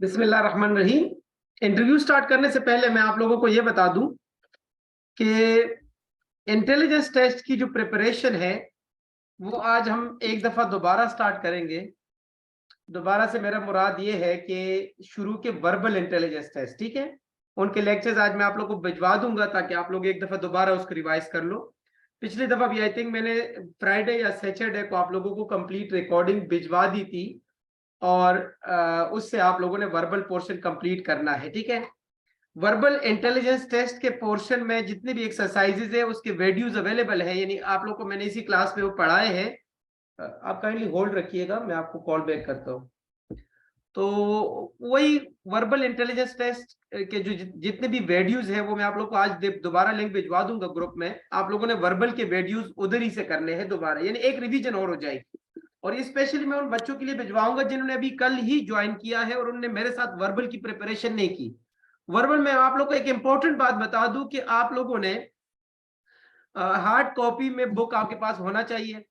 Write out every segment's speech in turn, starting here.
बिस्मिल्लाह रहमान रहीम। Interview start करने से पहले मैं आप लोगों को यह बता दूं कि इंटेलिजेंस टेस्ट की जो प्रिपरेशन है वो आज हम एक दफा दोबारा स्टार्ट करेंगे। दोबारा से मेरा मुराद ये है कि शुरू के वर्बल इंटेलिजेंस टेस्ट, ठीक है, उनके लेक्चर्स आज मैं आप लोगों को भिजवा दूंगा ताकि आप लोग एक दफा दोबारा उसको रिवाइज कर लो। पिछली दफा भी आई थिंक मैंने फ्राइडे या सैटरडे को आप लोगों को कंप्लीट रिकॉर्डिंग भिजवा दी थी और उससे आप लोगों ने वर्बल पोर्शन कंप्लीट करना है, ठीक है। वर्बल इंटेलिजेंस टेस्ट के पोर्शन में जितने भी एक्सरसाइजेज है उसके वीडियोस अवेलेबल है, यानी आप लोगों को मैंने इसी क्लास में वो पढ़ाए हैं। आप काइंडली होल्ड रखिएगा, मैं आपको कॉल बैक करता हूँ। तो वही वर्बल इंटेलिजेंस टेस्ट के जो जितने भी वीडियोस हैं वो मैं आप लोग को आज दोबारा लिंक भिजवा दूंगा ग्रुप में। आप लोगों ने वर्बल के वीडियोस उधर ही से करने हैं दोबारा, यानी एक रिवीजन और हो जाएगी। और ये स्पेशली मैं उन बच्चों के लिए भिजवाऊंगा जिन्होंने अभी कल ही ज्वाइन किया है और उन्होंने मेरे साथ वर्बल की प्रिपरेशन नहीं की। वर्बल में आप लोग को एक इंपॉर्टेंट बात बता दूं कि आप लोगों ने हार्ड कॉपी में बुक आपके पास होना चाहिए,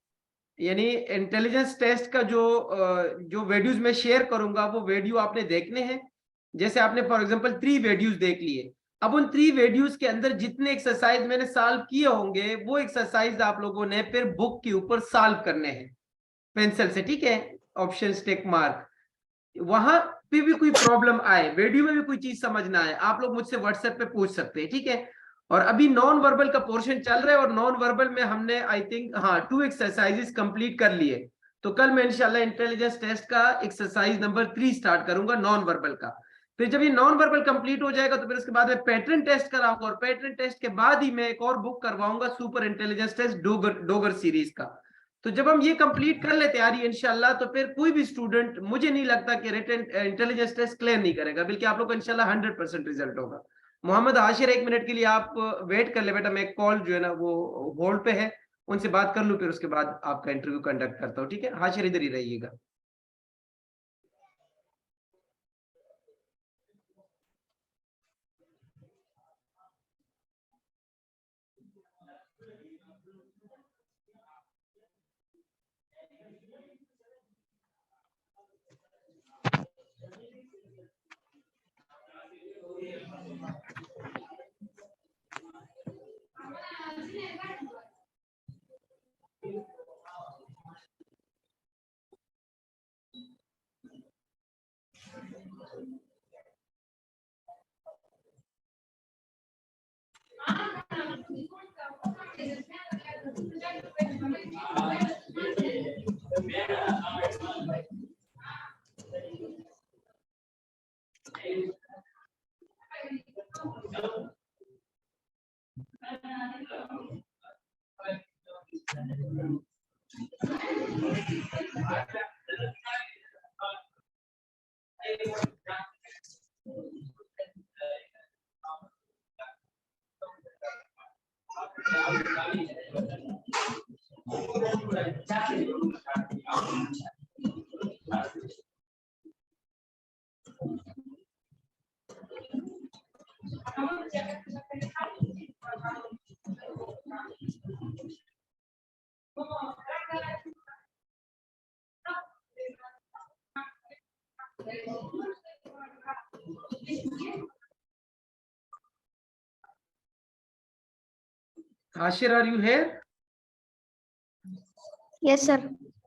यानी इंटेलिजेंस टेस्ट का जो वीडियोस मैं शेयर करूंगा वो वीडियो आपने देखने हैं। जैसे आपने फॉर एग्जांपल 3 वीडियोस देख लिए, अब उन 3 वीडियोस के अंदर जितने एक्सरसाइज मैंने सॉल्व किए होंगे वो एक्सरसाइज आप लोगों ने फिर बुक के ऊपर सॉल्व करने हैं पेंसिल से, ठीक है, ऑप्शन टिक मार्क। वहां पे भी कोई प्रॉब्लम आए, वीडियो में भी कोई चीज समझ ना आए, आप लोग मुझसे व्हाट्सएप पे पूछ सकते हैं, ठीक है। और अभी नॉन वर्बल का पोर्शन चल रहा है और नॉन वर्बल में हमने आई थिंक 2 एक्सरसाइजेस कंप्लीट कर लिए। तो कल मैं इंशाल्लाह इंटेलिजेंस टेस्ट का एक्सरसाइज नंबर 3 स्टार्ट करूंगा नॉन वर्बल का। फिर जब ये नॉन वर्बल कंप्लीट हो जाएगा तो फिर उसके बाद में पैटर्न टेस्ट कराऊंगा और पैटर्न टेस्ट के बाद ही मैं एक और बुक करवाऊंगा super intelligence test Dogar series का। तो जब हम ये कंप्लीट कर ले तैयारी इंशाल्लाह तो फिर कोई भी स्टूडेंट मुझे नहीं लगता कि रिटन इंटेलिजेंस टेस्ट क्लियर नहीं करेगा, बल्कि आप लोग का इंशाल्लाह 100% रिजल्ट होगा। मोहम्मद हाशिर, एक मिनट के लिए आप वेट कर ले बेटा, मैं कॉल जो है ना वो होल्ड पे है, उनसे बात कर लूं फिर उसके बाद आपका इंटरव्यू कंडक्ट करता हूँ, ठीक है। हाशिर इधर ही रहिएगा। Hashir, are you here? Yes, sir.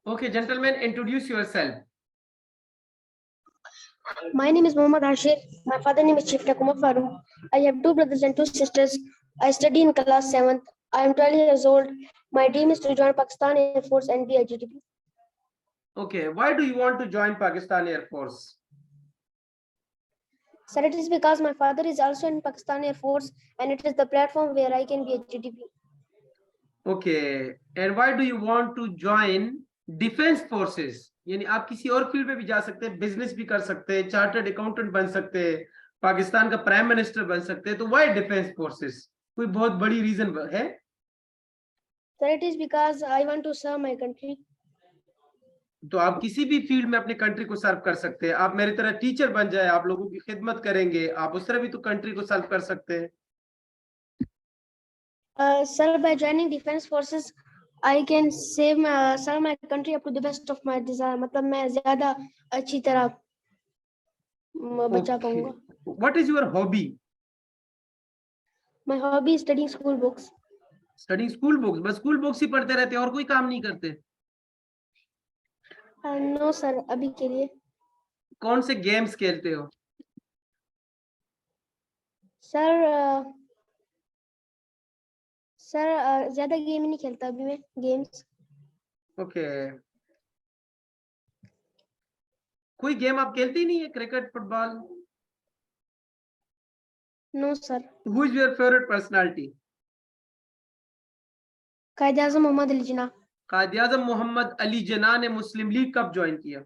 Okay, gentlemen, introduce yourself. My name is Mohammad Ashir. My father name is Chief Kumar Farooq. I have 2 brothers and 2 sisters. I study in class 7th. I am 12 years old. My dream is to join Pakistan Air Force and be a GTP. Okay, why do you want to join Pakistan Air Force? Sir, it is because my father is also in Pakistan Air Force and it is the platform where I can be a GTP. Okay, and why do you want to join defence forces? यानी आप किसी और field में भी जा सकते हैं, business भी कर सकते हैं, चार्टर्ड अकाउंटेंट बन सकते हैं, पाकिस्तान का प्राइम मिनिस्टर बन सकते हैं, तो व्हाई डिफेंस फोर्सेस? कोई बहुत बड़ी रीजन है? Sir, it is because I want to serve my country. तो आप किसी भी फील्ड में अपनी कंट्री को सर्व कर सकते हैं। आप मेरी तरह टीचर बन जाए, आप लोगों की खिदमत करेंगे, आप उस तरह भी तो कंट्री को सर्व कर सकते हैं। Sir, by joining defense forces, I can serve my country up to the best of my desire. मतलब मैं ज्यादा अच्छी तरह बचा पाऊंगा। What is your hobby? My hobby is studying school books. Studying school books? बस स्कूल बुक्स ही पढ़ते रहते हैं और कोई काम नहीं करते? नो सर, अभी के लिए। कौन से गेम्स खेलते हो? सर ज्यादा गेम ही नहीं खेलता अभी मैं, गेम्स। ओके, कोई गेम आप खेलते ही नहीं है? Cricket, football? No sir. Who is your favourite personality? Quaid Azam Mohammad Ali Jinnah. Quaid-e-Azam Mohammad Ali Jinnah ने मुस्लिम लीग कब ज्वाइन किया?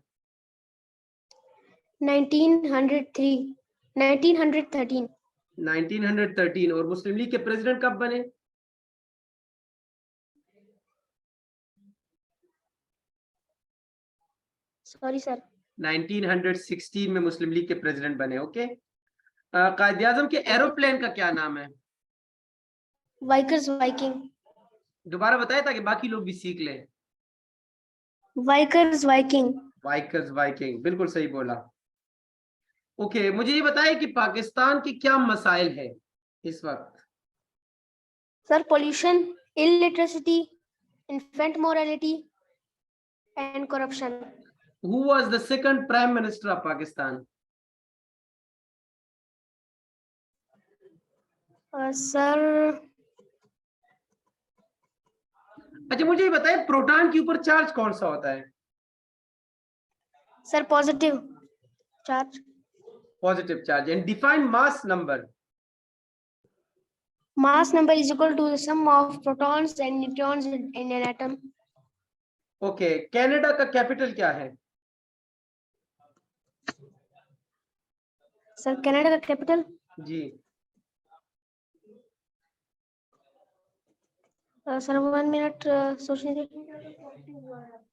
1903 1913। 1913। और मुस्लिम लीग के प्रेसिडेंट कब बने? Sorry sir. 1916 में मुस्लिम लीग के प्रेसिडेंट बने। ओके, कायद-ए-आज़म के एरोप्लेन का क्या नाम है? Bikers Viking. दोबारा बताया ताकि बाकी लोग भी सीख लें। Bikers Viking. वाइकर्स वाइकिंग, बिल्कुल सही बोला। ओके, मुझे ये बताइए कि पाकिस्तान के क्या मसाइल है इस वक्त? Sir pollution, illiteracy, infant mortality and corruption. Who was the second prime minister of Pakistan? Sir अच्छा, मुझे ये बताइए प्रोटॉन के ऊपर चार्ज कौन सा होता है? Sir positive charge. Positive charge. And define mass number. Mass number is equal to the sum of protons and neutrons in an atom. Okay, Canada का कैपिटल क्या है? सर कनाडा का कैपिटल? जी, सर 1 मिनट सोचने दीजिए।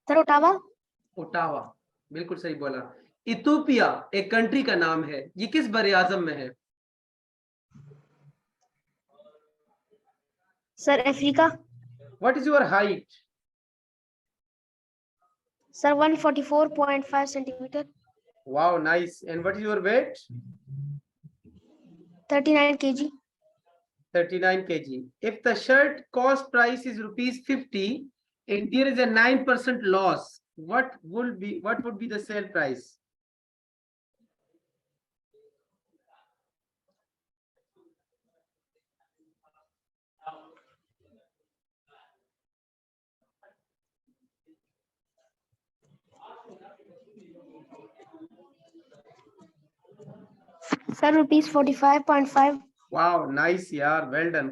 Sir Ottawa. Ottawa, बिल्कुल सही बोला। Ethiopia एक कंट्री का नाम है, ये किस बड़े आजम में है? Sir Africa. What is your height? Sir 144.5 centimetre. Wow, nice. And what is your weight? 39 kg. 39 kg. If the shirt cost price is ₹50 and there is a 9% loss, what would be the sale price? Sir ₹45.5. Wow, nice यार, well done.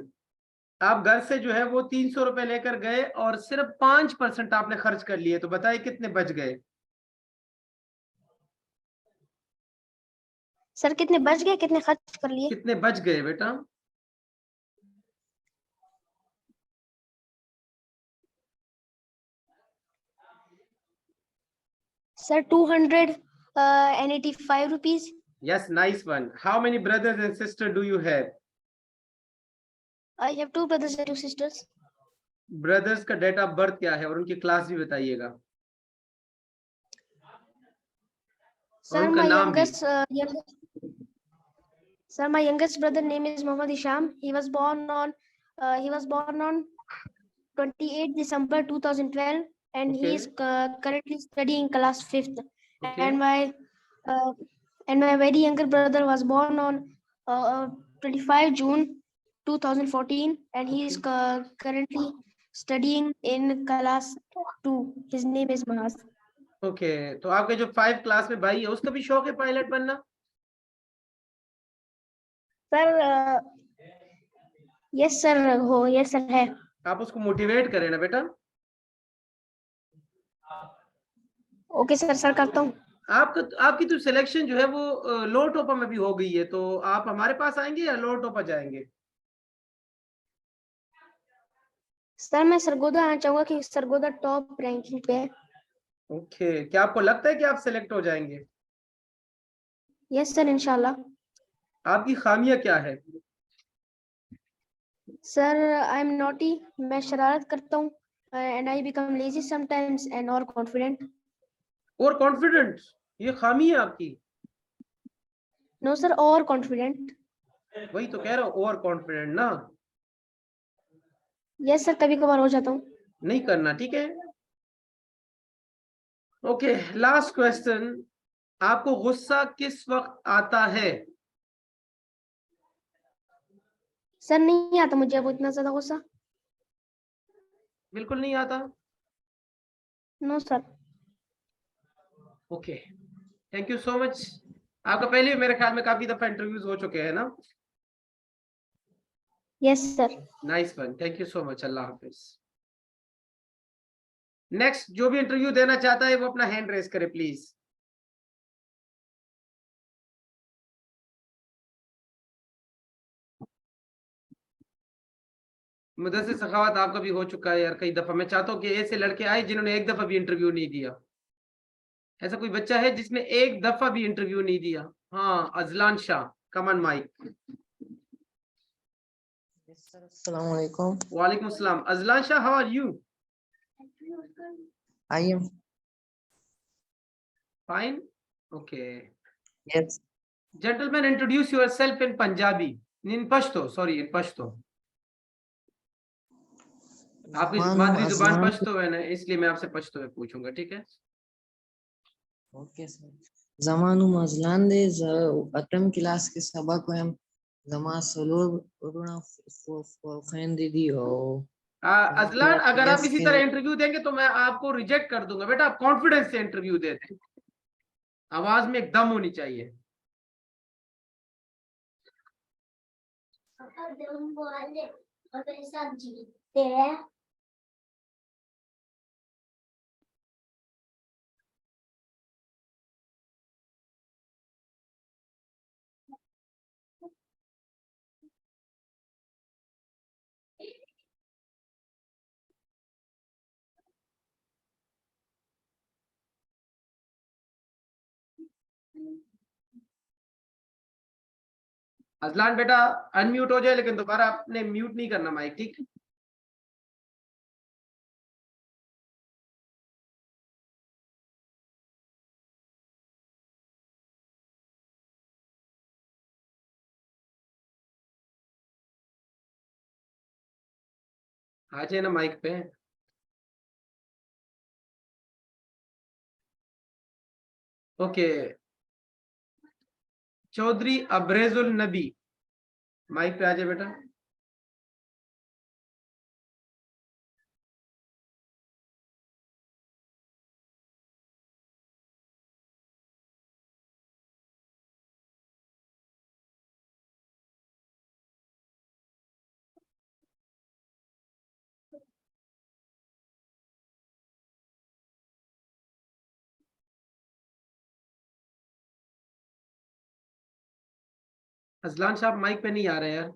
आप घर से जो है वो 300 रुपए लेकर गए और सिर्फ 5% आपने खर्च कर लिए, तो बताइए कितने बच गए? सर कितने बच गए, कितने खर्च कर लिए? कितने बच गए बेटा? Sir 285 rupees. Yes, nice one. How many brothers and sisters do you have? I have 2 brothers and 2 sisters. Brothers का डेट ऑफ बर्थ क्या है और उनकी क्लास भी बताइएगा, और Sir, उनका my नाम भी। youngest brother name is Muhammad Isham. He was born on 28 December 2012, and he is currently studying class 5th. Okay. And my very younger brother was born on 25 June 2014, and he is currently studying in class 2. His name is Mahas. Okay, तो आपके जो 5 class में भाई है उसका भी शौक है पायलट बनना? सर यस सर है। आप उसको मोटिवेट करें ना बेटा। ओके सर करता हूँ। आपकी तो सिलेक्शन जो है वो लो टोपा में भी हो गई है, तो आप हमारे पास आएंगे या लो टोपा जाएंगे? सर मैं सरगोदा आना चाहूंगा कि सरगोदा टॉप रैंकिंग पे है। ओके, क्या आपको लगता है कि आप सिलेक्ट हो जाएंगे? यस सर, इंशाल्लाह। आपकी खामियां क्या है? सर आई एम नॉटी, मैं शरारत करता हूँ, and I become lazy sometimes and और कॉन्फिडेंट। और कॉन्फिडेंट, ये खामी है आपकी? No, sir, overconfident. वही तो कह रहा हूँ, ओवर कॉन्फिडेंट ना Yes, sir, कभी कभार हो जाता हूँ. नहीं करना, ठीक है। ओके, लास्ट क्वेश्चन, आपको गुस्सा किस वक्त आता है? सर नहीं आता मुझे अब इतना ज्यादा गुस्सा. बिल्कुल नहीं आता? No, sir. Okay, thank you so much. आपका पहले मेरे ख्याल में काफी दफा इंटरव्यूज हो चुके हैं ना? Yes, sir. Nice one, thank you so much. Allah Hafiz. Next जो भी इंटरव्यू देना चाहता है वो अपना हैंड रेस करे प्लीज। मुदस्सिर सखावत, आपका भी हो चुका है यार कई दफा। मैं चाहता हूँ कि ऐसे लड़के आए जिन्होंने एक दफा भी इंटरव्यू नहीं दिया। ऐसा कोई बच्चा है जिसने एक दफा भी इंटरव्यू नहीं दिया? हाँ, Azlan Shah, come on mic. Yes, sir. Assalamu alaikum. वालेकुम अस्सलाम। Azlan Shah, how are you? I am fine, okay. yes. Gentlemen, introduce yourself in Punjabi. In Pashto, sorry, in Pashto. आपकी Zamanu मादरी जुबान Azlan. पश्तो है ना, इसलिए मैं आपसे पश्तो में पूछूंगा, ठीक है? Okay, sir. Zamanu Azlan de atam class के सबक में हम जमा सलोर उड़ना फैन दीदी हो अजलान, अगर आप yes इसी तरह इंटरव्यू देंगे तो मैं आपको रिजेक्ट कर दूंगा। बेटा, आप कॉन्फिडेंस से इंटरव्यू देते, आवाज में एक दम होनी चाहिए। अजलान बेटा, अनम्यूट हो जाए लेकिन दोबारा आपने म्यूट नहीं करना माइक, ठीक? आ जाए ना माइक पे। ओके, चौधरी अब्रेजुल नबी, माइक पे आ जाए बेटा। अजलान साहब माइक पे नहीं आ रहे यार।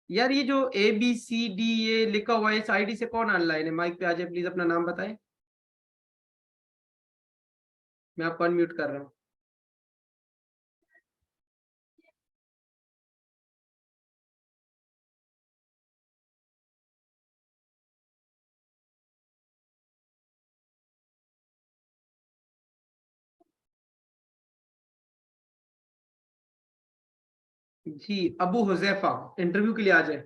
यार ये जो ABCD ये लिखा हुआ है इस आईडी से कौन ऑनलाइन है? माइक पे आ जाए प्लीज, अपना नाम बताएं। मैं आपको अनम्यूट कर रहा हूँ। जी, अबू हुजैफा, इंटरव्यू के लिए आ जाए।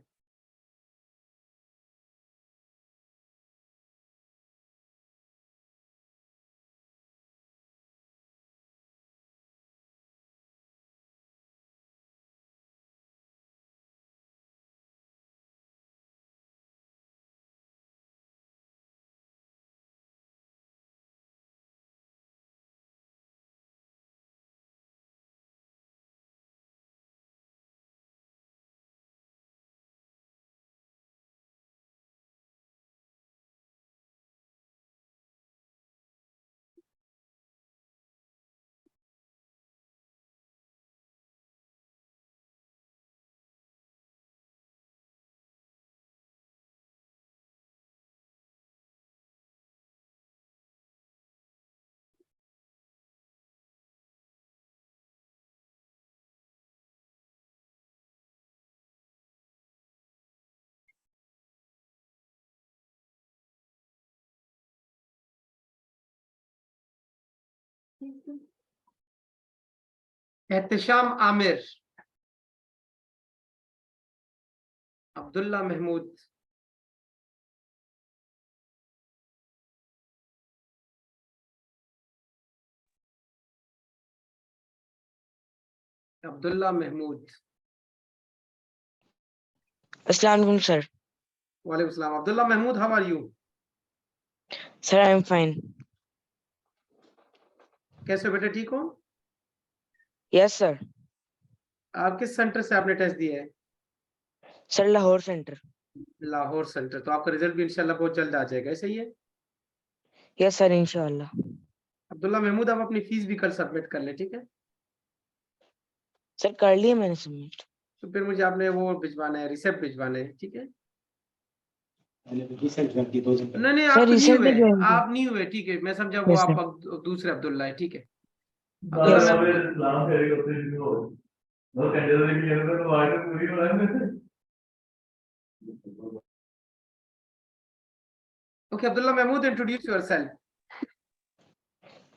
Ehtisham Aamir, Abdullah Mahmood, Abdullah Mahmood. Assalamu alaikum, sir. वालेकुम सलाम। Abdullah Mahmood, how are you? Sir, I am fine. कैसे हो बेटे, ठीक हो? Yes, sir. आप किस सेंटर से आपने टेस्ट दिया है? Sir, Lahore Center. Lahore centre. तो आपका रिजल्ट भी इंशाल्लाह बहुत जल्द आ जाएगा, सही है? Yes, sir, inshallah. Abdullah Mahmood, आप अपनी फीस भी कल सबमिट कर ले, ठीक है? Sir, कर लिया मैंने सबमिट। तो फिर मुझे आपने वो भिजवाना है, रिसिप्ट भिजवाना है, ठीक है? नहीं, आप Sir, नहीं recently हुए, joined किया। आप नहीं हुए, ठीक है? मैं समझा वो Yes, आप sir. दूसरे अब्दुल्ला है, ठीक है? Yes, Abdullah sir. Mahmood, okay, Abdullah Mahmood, introduce yourself.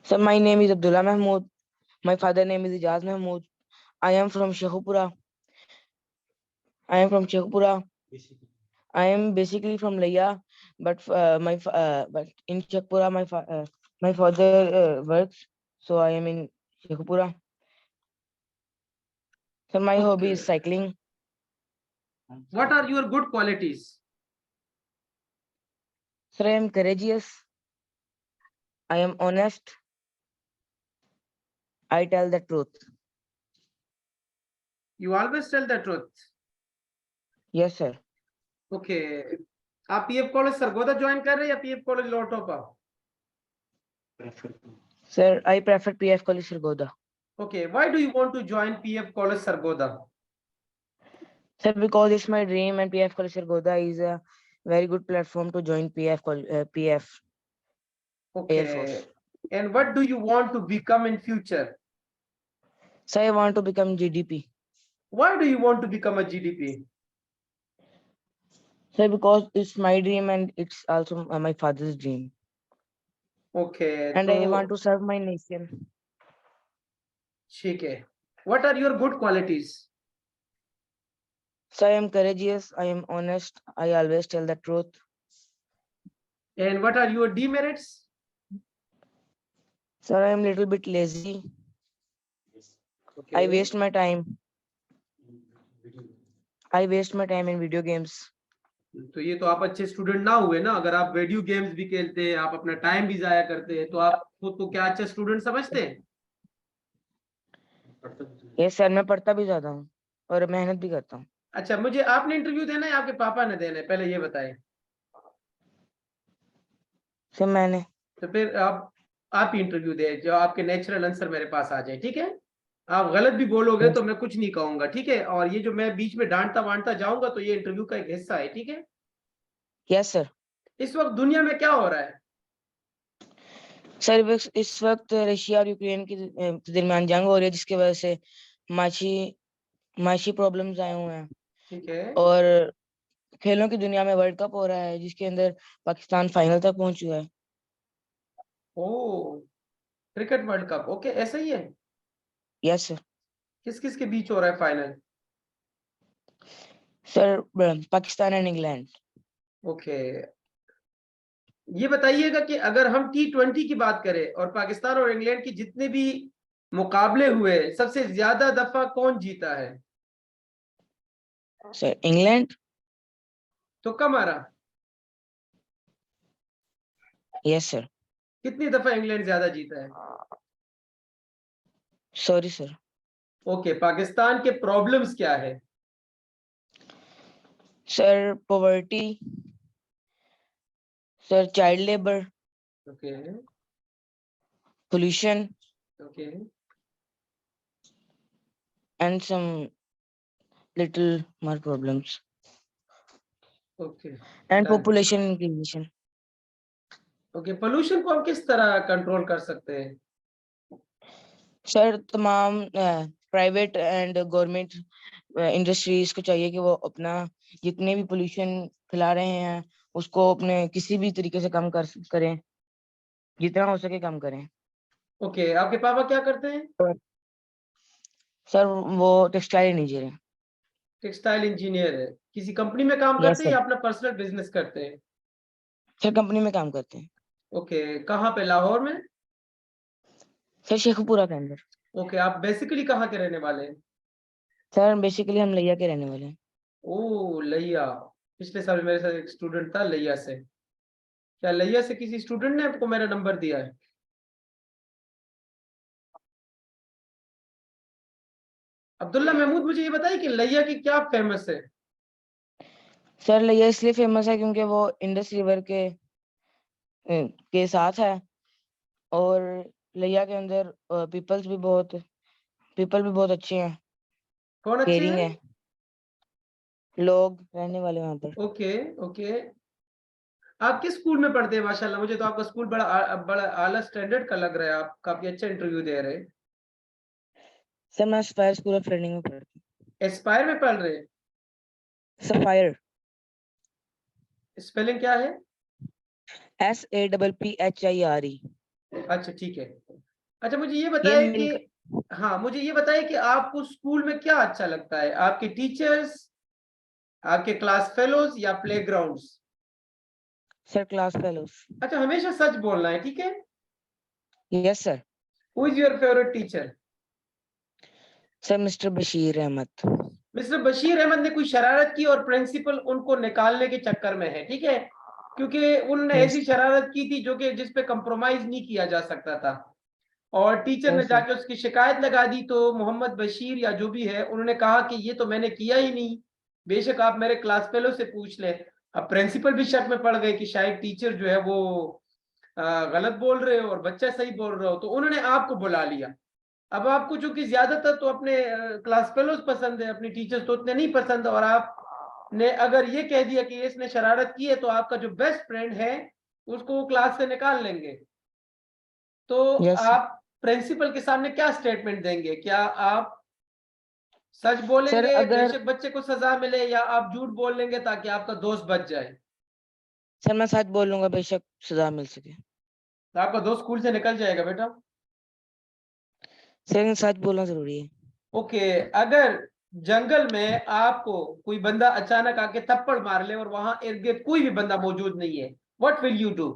Sir, my name is Abdullah Mahmood. My father name is Ijaz Mahmood. I am from Shekhupura. I am basically from Laya, but but in Shekhupura my father works, so I am in Shekhupura. So my hobby is Okay. cycling. What are your good qualities? Sir, I am courageous. I am honest. I tell the truth. You always tell the truth. Yes, sir. Okay. आप PF college Sargodha join कर रहे हैं या PF college लोटोपा? Sir, I prefer PF College Sargodha. Okay. Why do you want to join PF College Sargodha? Sir, because it's my dream and PF College Sargodha is a very good platform to join PF Air Okay. Force. And what do you want to become in future? So I want to become GDP. Why do you want to become a GDP? Sir, because it's my dream and it's also my father's dream. Okay. And I want So, to serve my nation. ठीक है. What are your good qualities? So I am courageous. I am honest. I always tell the truth. And what are your demerits? Sir, I am little bit lazy. Okay. I waste my time. I waste my time in video games. तो ये तो आप अच्छे student ना हुए ना, अगर आप वीडियो गेम्स भी खेलते हैं, आप अपना टाइम भी जाया करते हैं, तो आप खुद को क्या अच्छे स्टूडेंट समझते हैं? ये सर मैं पढ़ता भी ज्यादा हूँ और मेहनत भी करता हूँ। अच्छा, मुझे आपने इंटरव्यू देना है या आपके पापा ने देना है, पहले ये बताएं। सर मैंने। तो फिर आप ही इंटरव्यू दे, जो आपके नेचुरल आंसर मेरे पास आ जाए, ठीक है? आप गलत भी बोलोगे तो मैं कुछ नहीं कहूंगा, ठीक है? और ये जो मैं बीच में डांटता वांटता जाऊंगा तो ये इंटरव्यू का एक हिस्सा है, ठीक है? Yes sir. इस वक्त दुनिया में क्या हो रहा है? सर इस वक्त रशिया और यूक्रेन के दरमियान जंग हो रही है, जिसकी वजह से माशी प्रॉब्लम्स आए हुए हैं। ठीक है। और खेलों की दुनिया में वर्ल्ड कप हो रहा है, जिसके अंदर पाकिस्तान फाइनल तक पहुंच चुका है। ओ, क्रिकेट वर्ल्ड कप, ओके, ऐसा ही है? Yes sir. किस किस के बीच हो रहा है final? Sir Pakistan and England. Okay, ये बताइएगा कि अगर हम T20 की बात करें और पाकिस्तान और इंग्लैंड की जितने भी मुकाबले हुए, सबसे ज्यादा दफा कौन जीता है? Sir England. तो कम आ रहा? Yes sir. कितनी दफा इंग्लैंड ज्यादा जीता है? Sorry sir. ओके, पाकिस्तान के प्रॉब्लम्स क्या है? Sir poverty, sir child labour, okay, pollution okay, and some little more problems okay, and population increase. Okay. Pollution को हम किस तरह कंट्रोल कर सकते हैं? सर तमाम प्राइवेट एंड गवर्नमेंट इंडस्ट्रीज को चाहिए कि वो अपना जितने भी पोल्यूशन फैला रहे हैं उसको अपने किसी भी तरीके से कम करें, जितना हो सके कम करें। ओके, आपके पापा क्या करते हैं? सर वो टेक्सटाइल इंजीनियर है। टेक्सटाइल इंजीनियर है। किसी कंपनी में काम यस करते हैं सर। या अपना पर्सनल बिजनेस करते हैं? सर कंपनी में काम करते हैं। ओके, कहाँ पे, लाहौर में? सर शेखुपुरा के अंदर। ओके, आप बेसिकली कहाँ के रहने वाले हैं? सर बेसिकली हम लिया के रहने वाले हैं। ओ लैया, पिछले साल मेरे साथ एक स्टूडेंट था लैया से। क्या लैया से किसी स्टूडेंट ने आपको मेरा नंबर दिया है? अब्दुल्ला महमूद, मुझे ये बताइए कि लैया की क्या फेमस है? सर लिया इसलिए फेमस है क्योंकि वो इंडस रिवर के साथ है, और लिया के अंदर पीपल भी बहुत अच्छे हैं, कौन अच्छे केयरिंग हैं? है लोग रहने वाले वहां पर। Okay okay. आप किस स्कूल में पढ़ते हैं? माशाल्लाह, मुझे तो आपका स्कूल बड़ा आला स्टैंडर्ड का लग रहा है। आप काफी अच्छा इंटरव्यू दे रहे हैं। सर मैं सफायर स्कूल ऑफ ट्रेनिंग में पढ़ती एस्पायर में पढ़ रहे हैं? हूँ। सफायर, स्पेलिंग क्या है? SAPPHIRE। अच्छा ठीक है। अच्छा, मुझे ये ये बताइए कि, मिलकर। हाँ मुझे ये बताइए कि आपको स्कूल में क्या अच्छा लगता है? आपके टीचर्स, आपके क्लास फेलोज या प्लेग्राउंड्स? Sir class fellows. अच्छा, हमेशा सच बोलना है, ठीक है? Yes sir. Who is your favourite teacher? Sir mister Bashir Ahmad. Mister Bashir Ahmad ने कोई शरारत की और प्रिंसिपल उनको निकालने के चक्कर में है, ठीक है? क्योंकि उन्होंने यस ऐसी शरारत की थी जो कि जिस पे कंप्रोमाइज नहीं किया जा सकता था, और टीचर ने सर। जाके उसकी शिकायत लगा दी। तो मोहम्मद बशीर या जो भी है, उन्होंने कहा कि ये तो मैंने किया ही नहीं, बेशक आप मेरे क्लास फेलो से पूछ ले। अब प्रिंसिपल भी शक में पड़ गए कि शायद टीचर जो है वो गलत बोल रहे हो और बच्चा सही बोल रहा हो, तो उन्होंने आपको बुला लिया। अब आपको चूंकि ज्यादातर तो अपने क्लास फेलोज पसंद है, अपनी टीचर्स तो उतने नहीं पसंद, और आपने अगर ये कह दिया कि इसने शरारत की है तो आपका जो बेस्ट फ्रेंड है उसको वो क्लास से निकाल लेंगे। तो यस आप प्रिंसिपल के सामने क्या स्टेटमेंट देंगे? क्या आप सच सर। बोलेंगे अगर बेशक बच्चे को सजा मिले, या आप झूठ बोल लेंगे ताकि आपका दोस्त बच जाए? सर मैं सच बोलूंगा, बेशक सजा मिल सके। तो आपका दोस्त स्कूल से निकल जाएगा बेटा। सर सच बोलना जरूरी है। ओके, अगर जंगल में आपको कोई बंदा अचानक आके थप्पड़ मार ले और वहां इर्द गिर्द कोई भी बंदा मौजूद नहीं है, what will you do?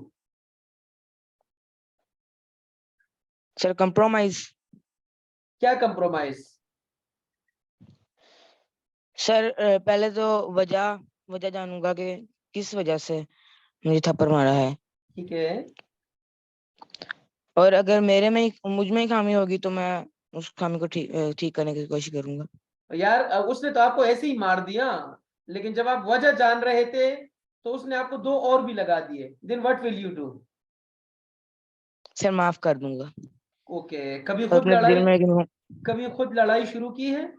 Sir compromise. क्या कंप्रोमाइज? सर पहले तो वजह वजह जानूंगा कि किस वजह से मुझे थप्पड़ मारा है, ठीक है। और अगर मुझ में ही खामी होगी तो मैं उस खामी को ठीक करने की कोशिश करूंगा। यार उसने तो आपको ऐसे ही मार दिया, लेकिन जब आप वजह जान रहे थे तो उसने आपको दो और भी लगा दिए, then what will you do? Sir माफ कर दूंगा, ओके, कभी और खुद अपने दिल लड़ाई, में लेकिन। कभी खुद लड़ाई शुरू की है?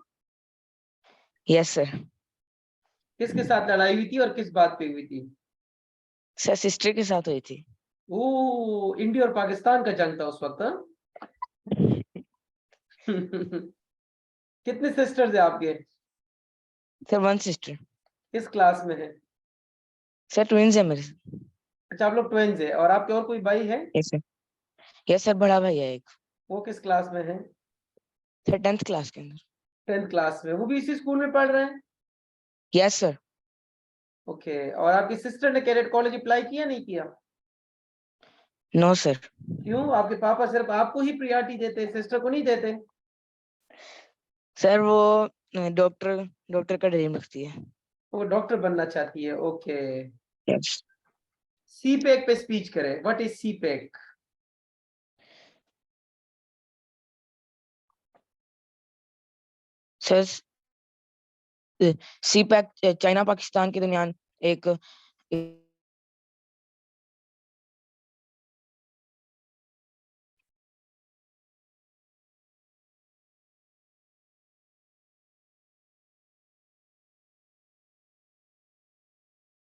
Yes sir. किसके साथ लड़ाई हुई थी और किस बात पे हुई थी? सर सिस्टर के साथ हुई थी। ओ, इंडिया और पाकिस्तान का जंग था उस वक्त, हाँ? कितने सिस्टर्स है आपके? Sir one sister. किस क्लास में है? सर ट्विंस है मेरे। अच्छा, आप लोग ट्वेंस है, और आपके और कोई भाई है? Yes sir. यस सर, बड़ा भाई है एक। वो किस क्लास में है? सर 10th क्लास के अंदर। 10th क्लास में, वो भी इसी स्कूल में पढ़ रहे हैं? Yes sir. ओके, और आपकी सिस्टर ने कैडेट कॉलेज अप्लाई किया नहीं किया? No sir. क्यों? आपके पापा सिर्फ आपको ही प्रियोरिटी देते, सिस्टर को नहीं देते? सर वो डॉक्टर डॉक्टर का ड्रीम रखती है। वो डॉक्टर बनना चाहती है, ओके। यस सी पैक पे स्पीच करें, what is CPEC? Sir, CPEC China Pakistan के दरमियान एक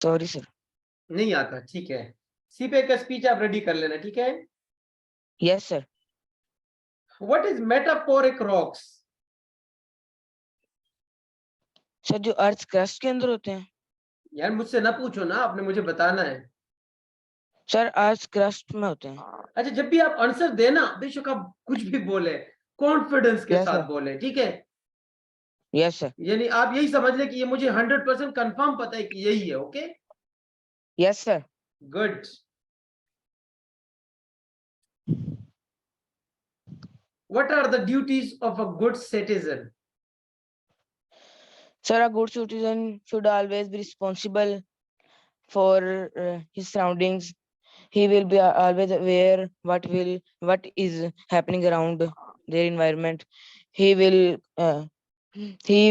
सॉरी सर। नहीं आता, ठीक है। सी पैक का स्पीच आप रेडी कर लेना, ठीक है? Yes sir. What is metaphoric rocks? Sir जो अर्थ क्रस्ट के अंदर होते हैं। यार मुझसे ना पूछो ना, आपने मुझे बताना है। सर आज क्रस्ट में होते हैं। अच्छा, जब भी आप आंसर देना बेशक आप कुछ भी बोले, कॉन्फिडेंस के Yes, साथ sir. बोले, ठीक है? Yes sir. यानी आप यही समझ लें कि ये मुझे 100% कंफर्म पता है कि यही है। Okay, yes sir. Good. What are the duties of a good citizen? Sir, a good citizen should always be responsible for his surroundings. He will be always aware what is happening around their environment. He will he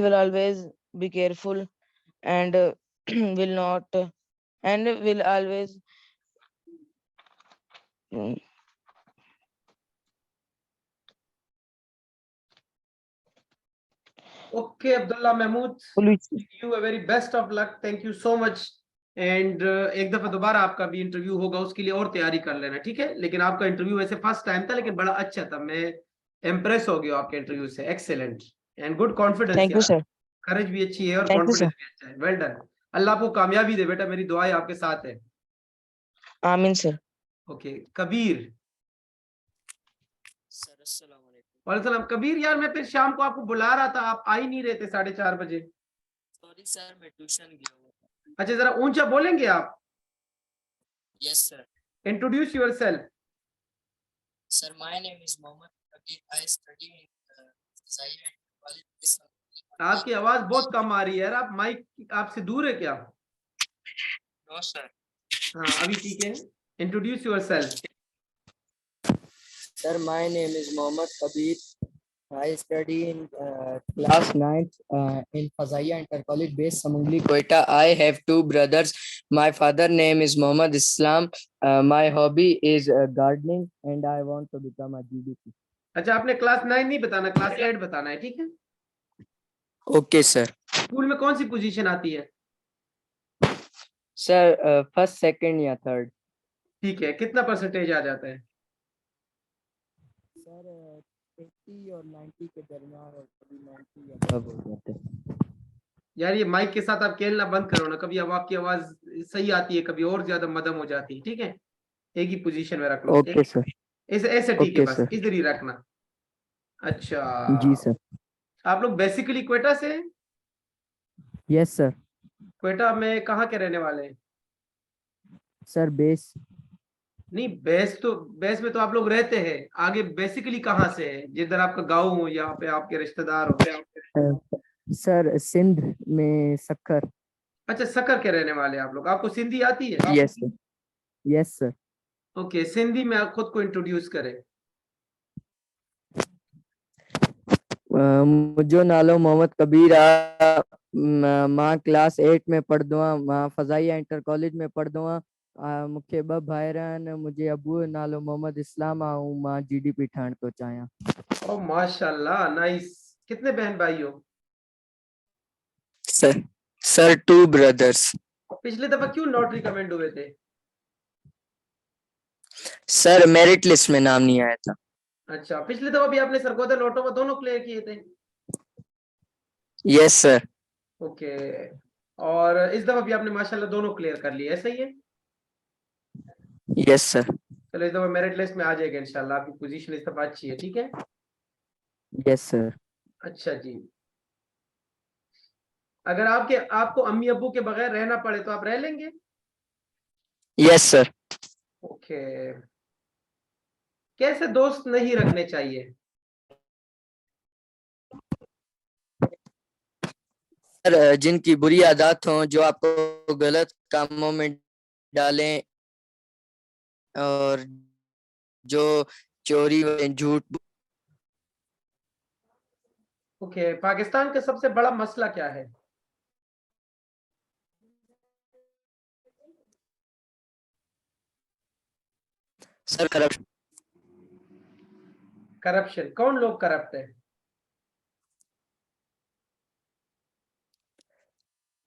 will always be careful and will not and will always mm, Okay, Abdullah Mahmood, police- you a very best of luck. Thank you so much. And एक दफा दोबारा आपका भी interview होगा, उसके लिए और तैयारी कर लेना, ठीक है? लेकिन आपका इंटरव्यू वैसे फर्स्ट टाइम था, लेकिन बड़ा अच्छा था। मैं इम्प्रेस हो गया आपके इंटरव्यू से। Excellent and good confidence Thank you, यार। sir. करेज भी अच्छी है और Thank you, कॉन्फिडेंस sir. भी अच्छा है। Well done. अल्लाह आपको कामयाबी दे बेटा, मेरी दुआएं आपके साथ है। Amin, sir. Okay, Kabir. Sir अस्सलाम वालेकुम। वालेकुम सलाम। कबीर यार, मैं फिर शाम को आपको बुला रहा था, आप आ ही नहीं रहे थे 4:30 बजे। सॉरी सर, मैं ट्यूशन गया हुआ था। अच्छा, जरा ऊंचा बोलेंगे आप? Yes sir. Introduce yourself. Sir my name is Mohammad Kabir, I study in silent college. आपकी आवाज बहुत कम आ रही है यार, आप माइक आपसे दूर है क्या? No sir. हाँ, अभी ठीक है। Introduce yourself. Sir, my name is Mohammad Kabir. I study in class 9th in Fazaiya Inter College based Samungli, Quetta. I have two brothers. My father name is Mohammad Islam. My hobby is gardening and I want to become a GDP. अच्छा, आपने class 9 नहीं बताना, class 8 बताना है, ठीक है? Okay, sir. School में कौन सी पोजीशन आती है? Sir, first, second या third? ठीक है, कितना परसेंटेज आ जाता है? सर 80 और 90 के दरमियान और कभी 90 या above हो जाते हैं। यार ये माइक के साथ आप खेलना बंद करो ना, कभी अब आपकी आवाज सही आती है, कभी और ज्यादा मध्यम हो जाती है, ठीक है? एक ही पोजीशन में रख लो। Okay sir. ऐसे ऐसे ठीक है, ओके बस सर। इधर ही रखना। अच्छा, जी सर। आप लोग बेसिकली क्वेटा से हैं? Yes sir. क्वेटा में कहाँ के रहने वाले हैं? Sir base. नहीं, बेस में तो आप लोग रहते हैं, आगे बेसिकली कहाँ से है, जिधर आपका गाँव हो, यहाँ पे आपके रिश्तेदार हो? सर सिंध में सक्कर। अच्छा, सकर के रहने वाले हैं आप लोग। आपको सिंधी आती है? Yes sir. Yes sir. Okay, Sindhi में आप खुद को इंट्रोड्यूस करें। मुझो नालो मोहम्मद कबीर आ। मां क्लास 8 में पढ़दो आं। मां फज़ाइया इंटर कॉलेज में पढ़दो आं। मूंखे ॿ भाइर आहिनि। मुंहिंजे अबू जो नालो मोहम्मद इस्लाम आहे ऐं मां GDP ठहण थो चाहियां। ओ माशाल्लाह, नाइस। कितने बहन भाई हो? Sir 2 brothers. पिछली दफा क्यों नॉट रिकमेंड हुए थे? सर मेरिट लिस्ट में नाम नहीं आया था। अच्छा, पिछली दफा भी आपने सरगोदा लोटोवा दोनों क्लियर किए थे? Yes sir. ओके, और इस दफा भी आपने माशाल्लाह दोनों क्लियर कर लिए, ऐसा ही है? Yes sir. चलो, इस दफा मेरिट लिस्ट में आ जाएगा इंशाल्लाह, आपकी पोजीशन इस दफा अच्छी है, ठीक है? Yes sir. अच्छा जी, अगर आपको अम्मी अब्बू के बगैर रहना पड़े तो आप रह लेंगे? Yes sir. ओके, कैसे दोस्त नहीं रखने चाहिए? सर जिनकी बुरी आदत हो, जो आपको गलत कामों में डालें और जो चोरी झूठ। ओके, पाकिस्तान का सबसे बड़ा मसला क्या है? Sir corruption. करप्शन। कौन लोग करप्ट है?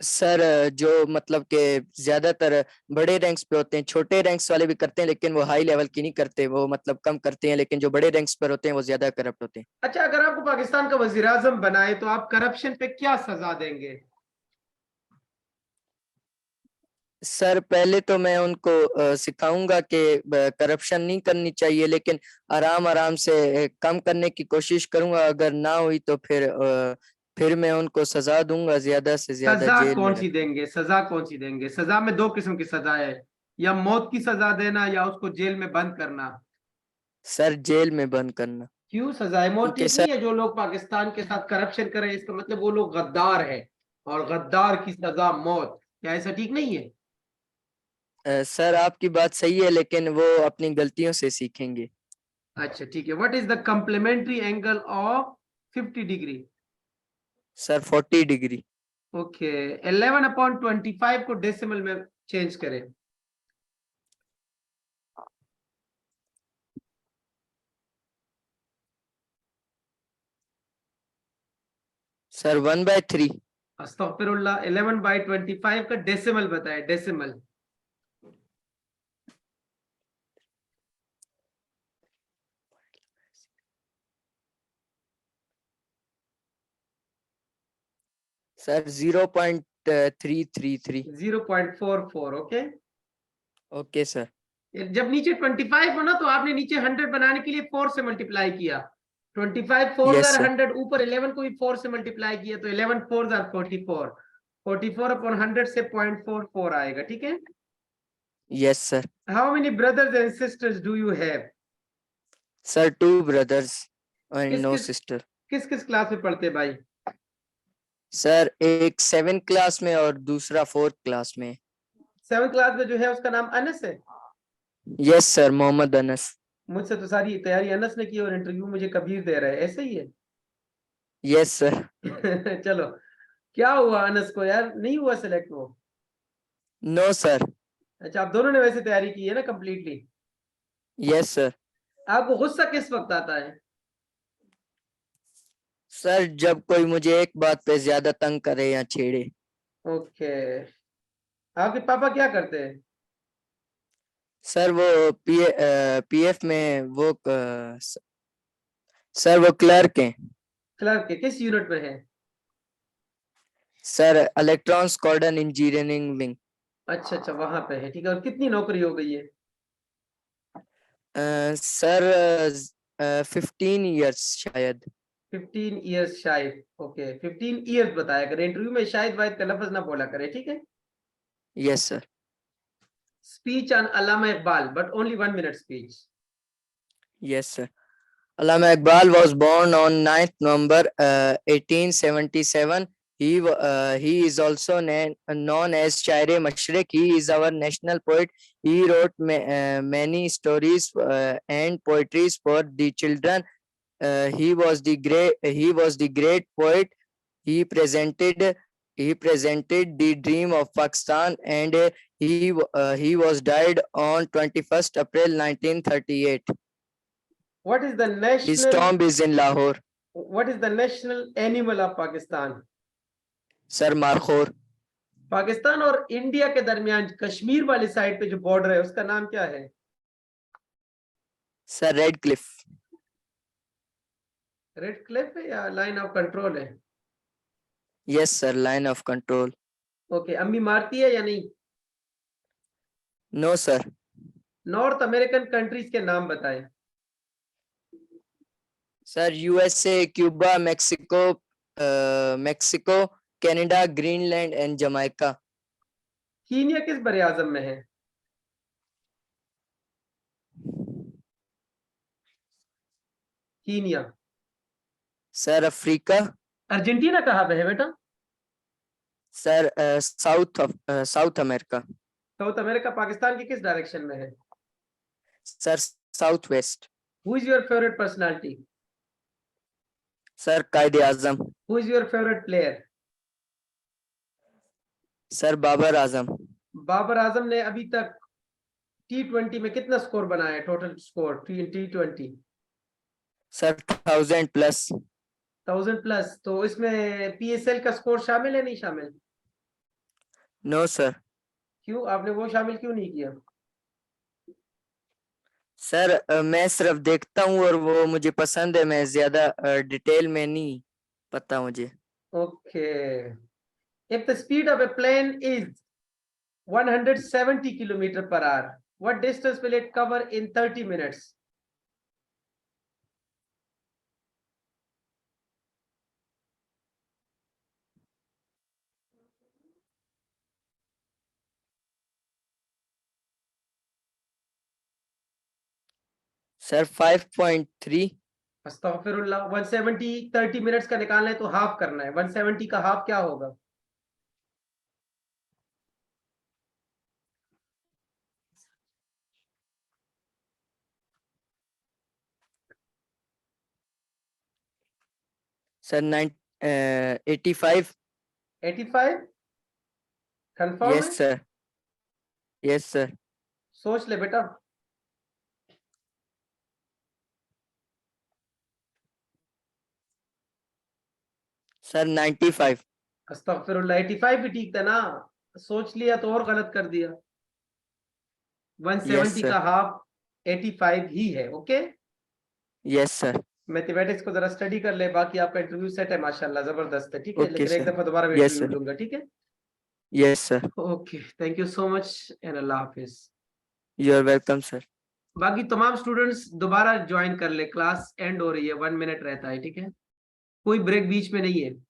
सर जो मतलब के ज्यादातर बड़े रैंक्स पे होते हैं। छोटे रैंक्स वाले भी करते हैं लेकिन वो हाई लेवल की नहीं करते, वो मतलब कम करते हैं, लेकिन जो बड़े रैंक्स पर होते हैं वो ज्यादा करप्ट होते हैं। अच्छा, अगर आपको पाकिस्तान का वजीर आजम बनाए तो आप करप्शन पे क्या सजा देंगे? सर पहले तो मैं उनको सिखाऊंगा कि करप्शन नहीं करनी चाहिए, लेकिन आराम आराम से कम करने की कोशिश करूंगा। अगर ना हुई तो फिर मैं उनको सजा दूंगा, ज्यादा से ज्यादा सजा जेल में कौन सी रख। देंगे? सजा कौन सी देंगे? सजा में दो किस्म की सजा है, या मौत की सजा देना या उसको जेल में बंद करना। सर जेल में बंद करना। क्यों? सजाए मौत क्योंकि ठीक नहीं है? जो लोग पाकिस्तान के साथ करप्शन कर रहे हैं इसका मतलब वो लोग गद्दार है, और गद्दार की सजा मौत। क्या ऐसा ठीक नहीं है? सर आपकी बात सही है, लेकिन वो अपनी गलतियों से सीखेंगे। अच्छा ठीक है। What is the complementary angle of 50 degree? Sir 40 degree. Okay, 11/25 को डेसिमल में चेंज करें। सर 1/3। अस्तगफिरुल्लाह, 11/25 का डेसिमल बताए, decimal. Sir 0.333। 0.44। Okay. Okay sir. जब नीचे 25 हो ना तो आपने नीचे 100 बनाने के लिए 4 से मल्टीप्लाई किया। 25 4 यस सर। 100, ऊपर 11 को भी 4 से मल्टीप्लाई किया तो 11 4 44। 44 अपॉन 100 से 0.44 आएगा। ठीक है। Yes sir. How many brothers and sisters do you have? Sir 2 brothers and किस नो किस सिस्टर। किस किस क्लास में पढ़ते भाई? सर एक 7 क्लास में और दूसरा 4th क्लास में। 7th क्लास में जो है उसका नाम अनस है। Yes sir, Mohammad Anas. मुझसे तो सारी तैयारी अनस ने की और इंटरव्यू मुझे कबीर दे रहा है, ऐसे ही है? Yes sir. चलो, क्या हुआ अनस को यार, नहीं हुआ सिलेक्ट वो? No sir. अच्छा, आप दोनों ने वैसे तैयारी की है ना कंप्लीटली? Yes sir. आपको गुस्सा किस वक्त आता है? सर जब कोई मुझे एक बात पे ज्यादा तंग करे या छेड़े। ओके। आपके पापा क्या करते हैं? सर वो पीएफ में वो सर वो क्लर्क हैं। क्लर्क के किस यूनिट में है? Sir electrons कॉर्डन engineering wing. अच्छा अच्छा, वहां पे है। ठीक है। और कितनी नौकरी हो गई है? सर 15 years शायद। 15 ईयर्स शायद। ओके, 15 ईयर्स बताया करें इंटरव्यू में, शायद वायद का लफ्ज ना बोला करें। ठीक है। Yes sir. Speech on Allama Iqbal, but only 1 minute speech. Yes sir. Allama Iqbal was born on 9th November 1877. He is also known as Shair Mashriq. He is our national poet. He wrote many stories and poetries for the children. He was the great poet. He presented the dream of Pakistan, and he was died on 21st April 1938. What is the His national tomb is in Lahore. what is the national animal of Pakistan? Sir markhor. Pakistan और India के दरमियान कश्मीर वाली side पे जो border है उसका नाम क्या है? Sir Radcliffe. Radcliffe है या लाइन ऑफ कंट्रोल है? Yes sir, line of control. Okay, अम्मी मारती है या नहीं? No sir. North American countries के नाम बताएं। Sir USA, Cuba, Mexico, Canada, Greenland and Jamaica. Kenya किस बरे आजम में है? कीनिया। Sir Africa. अर्जेंटीना कहाँ पे है बेटा? Sir South America. South America Pakistan के किस डायरेक्शन में है? Sir South West. Who is your favourite personality? Sir Quaid-e Azam. Who is your favourite player? Sir Babar Azam. Babar Azam ने अभी तक T20 में कितना स्कोर बनाया है? Total score T20? सर 1000+। 1000+। तो इसमें PSL का स्कोर शामिल है नहीं शामिल? No sir. क्यों, आपने वो शामिल क्यों नहीं किया? सर मैं सिर्फ देखता हूँ और वो मुझे पसंद है, मैं ज्यादा डिटेल में नहीं पता मुझे। Okay. If the speed of a plane is 170 kilometer per hour. What distance will it cover in 30 minutes? Sir, 5.3. अस्तगफिरुल्लाह, 170 30 minutes का निकालना है तो हाफ करना है। 170 का हाफ क्या होगा? Sir, 85. 85 कंफर्म Yes, है? sir. Yes, sir. सोच ले बेटा। Sir, 95. अस्तगफिरुल्लाह, 85 भी ठीक था ना, सोच लिया तो और गलत कर दिया। 170 sir. का हाफ 85 ही है। Okay, Yes, sir. मैथमेटिक्स को जरा स्टडी कर ले, बाकी आपका इंटरव्यू सेट है माशाल्लाह, जबरदस्त है। ठीक है, Okay, लेकिन एक sir. दफा दोबारा मैं Yes, इंटरव्यू sir. लूंगा। ठीक है, Yes, sir. Okay, thank you so much and Allah Hafiz. You are welcome, sir. बाकी तमाम स्टूडेंट्स दोबारा ज्वाइन कर ले, क्लास एंड हो रही है, 1 मिनट रहता है। ठीक है, कोई ब्रेक बीच में नहीं है।